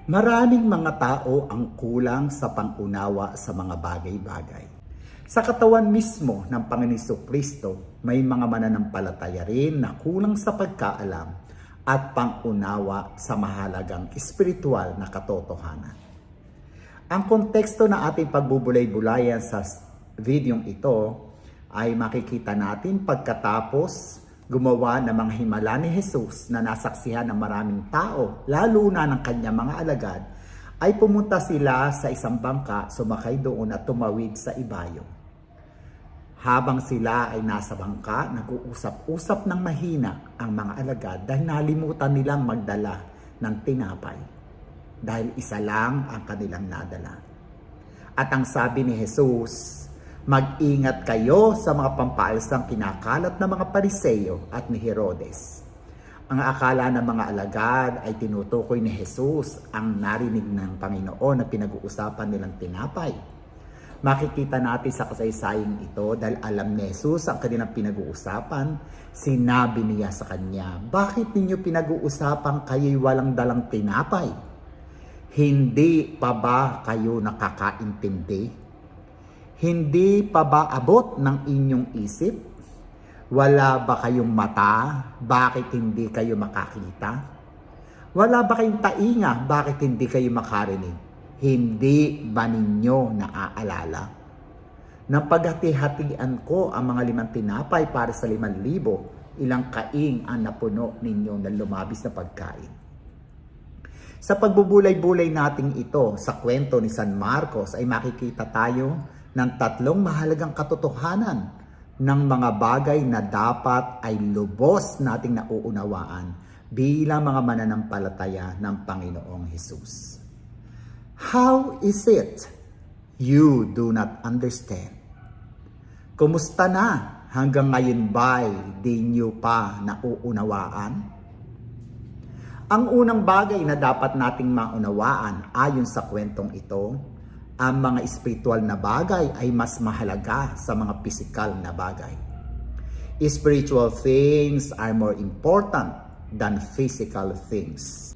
Maraming mga tao ang kulang sa pangunawa sa mga bagay-bagay. Sa katawan mismo ng Panginoon Kristo, may mga mananampalataya rin na kulang sa pagkaalam at pangunawa sa mahalagang espiritual na katotohanan. Ang konteksto na ating pagbubulay-bulayan sa videong ito ay makikita natin pagkatapos gumawa ng mga himala ni Jesus na nasaksihan ng maraming tao, lalo na ng kanyang mga alagad, ay pumunta sila sa isang bangka, sumakay doon at tumawid sa ibayo. Habang sila ay nasa bangka, nag-uusap-usap ng mahina ang mga alagad dahil nalimutan nilang magdala ng tinapay. Dahil isa lang ang kanilang nadala. At ang sabi ni Jesus, mag-ingat kayo sa mga pampaalsang kinakalat ng mga Pariseo at ni Herodes. Ang akala ng mga alagad ay tinutukoy ni Jesus ang narinig ng Panginoon na pinag-uusapan nilang tinapay. Makikita natin sa kasaysayang ito dahil alam ni Jesus ang kanilang pinag-uusapan, sinabi niya sa kanya, bakit ninyo pinag-uusapan kayo'y walang dalang tinapay? Hindi pa ba kayo nakakaintindi? Hindi pa ba abot ng inyong isip? Wala ba kayong mata? Bakit hindi kayo makakita? Wala ba kayong tainga? Bakit hindi kayo makarinig? Hindi ba ninyo naaalala? Nang paghati-hatian ko ang mga 5 tinapay para sa 5,000, ilang kaing ang napuno ninyo na lumabis na pagkain? Sa pagbubulay-bulay nating ito sa kwento ni San Marcos ay makikita tayo ng 3 mahalagang katotohanan ng mga bagay na dapat ay lubos nating nauunawaan bilang mga mananampalataya ng Panginoong Hesus. How is it you do not understand? Kumusta na? Hanggang ngayon ba'y di nyo pa nauunawaan? Ang unang bagay na dapat nating maunawaan ayon sa kwentong ito, ang mga espiritual na bagay ay mas mahalaga sa mga pisikal na bagay. Spiritual things are more important than physical things.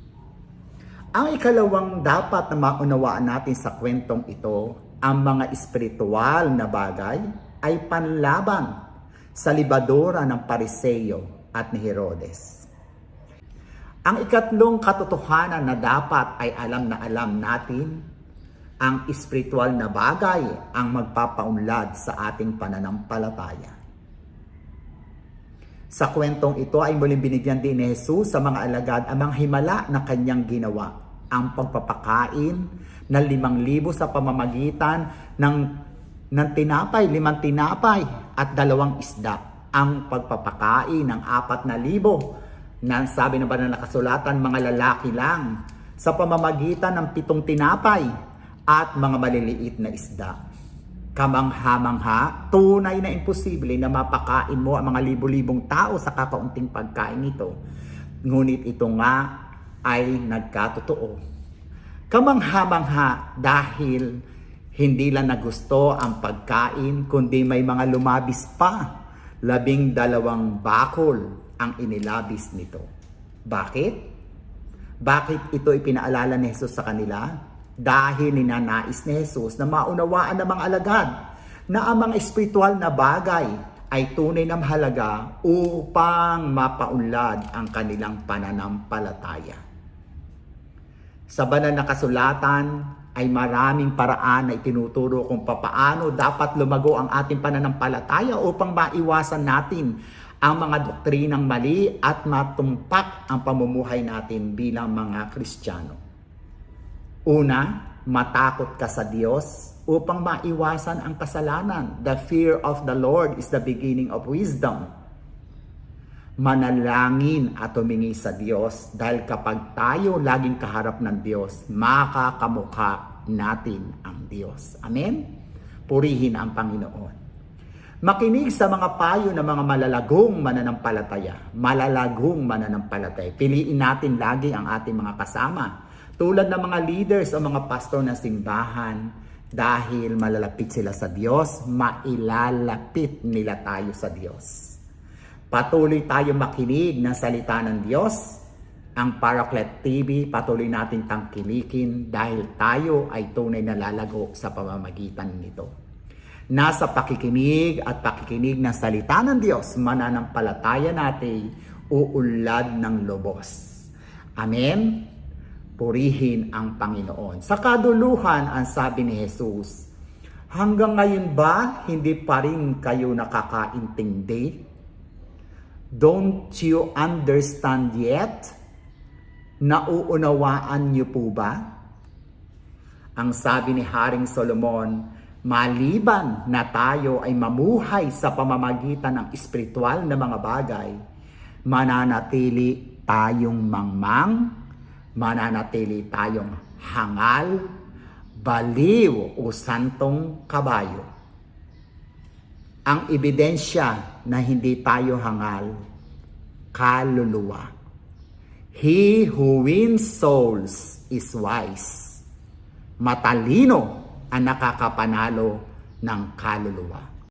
Ang ikalawang dapat na maunawaan natin sa kwentong ito, ang mga espiritual na bagay ay panlaban sa libadura ng Pariseo at ni Herodes. Ang ikatlong katotohanan na dapat ay alam na alam natin, ang espiritual na bagay ang magpapaunlad sa ating pananampalataya. Sa kwentong ito ay muling binigyan din ni Jesus sa mga alagad ang mga himala na kanyang ginawa. Ang pagpapakain ng 5,000 sa pamamagitan ng tinapay, 5 tinapay at 2 isda. Ang pagpapakain ng 4,000 na sabi na ba na nakasulatan mga lalaki lang sa pamamagitan ng 7 tinapay at mga maliliit na isda. Kamangha-mangha, tunay na imposible na mapakain mo ang mga libo-libong tao sa kakaunting pagkain nito. Ngunit ito nga ay nagkatotoo. Kamangha-mangha dahil hindi lang nagusto ang pagkain, kundi may mga lumabis pa. 12 bakol ang inilabis nito. Bakit? Bakit ito ipinaalala ni Jesus sa kanila? Dahil ninanais ni Jesus na maunawaan ng mga alagad na ang mga espiritual na bagay ay tunay na mahalaga upang mapaunlad ang kanilang pananampalataya. Sa banal na kasulatan ay maraming paraan na itinuturo kung papaano dapat lumago ang ating pananampalataya upang maiwasan natin ang mga doktrinang mali at matumpak ang pamumuhay natin bilang mga Kristiyano. Una, matakot ka sa Diyos upang maiwasan ang kasalanan. The fear of the Lord is the beginning of wisdom. Manalangin at humingi sa Diyos dahil kapag tayo laging kaharap ng Diyos, makakamukha natin ang Diyos. Amen? Purihin ang Panginoon. Makinig sa mga payo ng mga malalagong mananampalataya. Malalagong mananampalataya. Piliin natin lagi ang ating mga kasama. Tulad ng mga leaders o mga pastor ng simbahan, dahil malalapit sila sa Diyos, mailalapit nila tayo sa Diyos. Patuloy tayo makinig ng salita ng Diyos Ang Paraclet TV patuloy nating tangkilikin dahil tayo ay tunay na lalago sa pamamagitan nito. Nasa pakikinig at pakikinig ng salita ng Diyos, mananampalataya natin uunlad ng lubos. Amen? Purihin ang Panginoon. Sa kaduluhan, ang sabi ni Jesus, hanggang ngayon ba hindi pa rin kayo nakakaintindi? Don't you understand yet? Nauunawaan niyo po ba? Ang sabi ni Haring Solomon, maliban na tayo ay mamuhay sa pamamagitan ng espiritual na mga bagay, mananatili tayong mangmang, mananatili tayong hangal, baliw o santong kabayo. Ang ebidensya na hindi tayo hangal, kaluluwa. He who wins souls is wise. Matalino ang nakakapanalo ng kaluluwa.